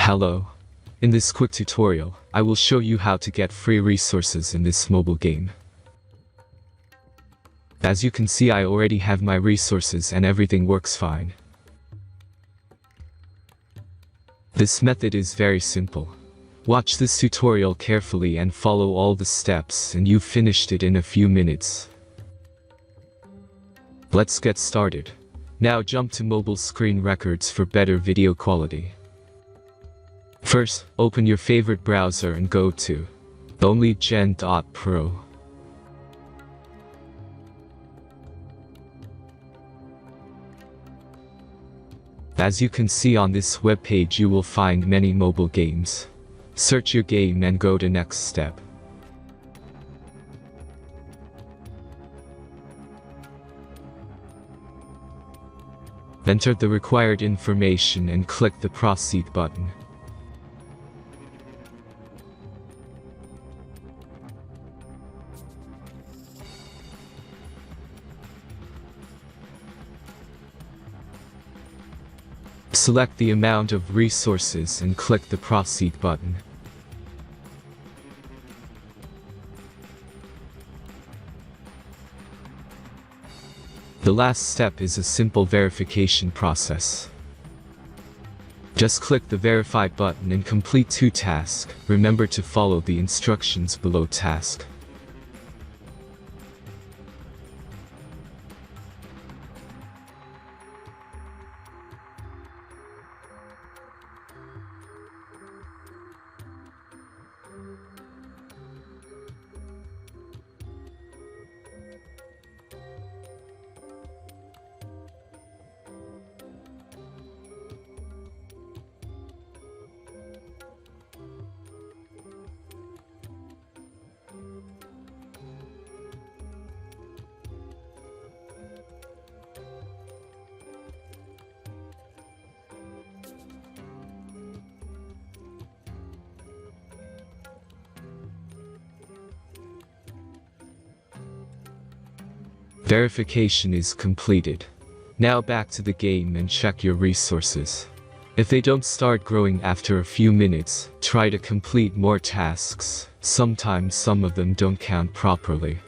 Hello. In this quick tutorial, I will show you how to get free resources in this mobile game. As you can see, I already have my resources and everything works fine. This method is very simple. Watch this tutorial carefully and follow all the steps and you've finished it in a few minutes. Let's get started. Now jump to mobile screen records for better video quality. First, open your favorite browser and go to onlygen.pro. As you can see on this web page, you will find many mobile games. Search your game and go to next step. Enter the required information and click the proceed button. Select the amount of resources and click the proceed button. The last step is a simple verification process. Just click the verify button and complete 2 tasks. Remember to follow the instructions below task. Verification is completed. Now back to the game and check your resources. If they don't start growing after a few minutes, try to complete more tasks. Sometimes some of them don't count properly.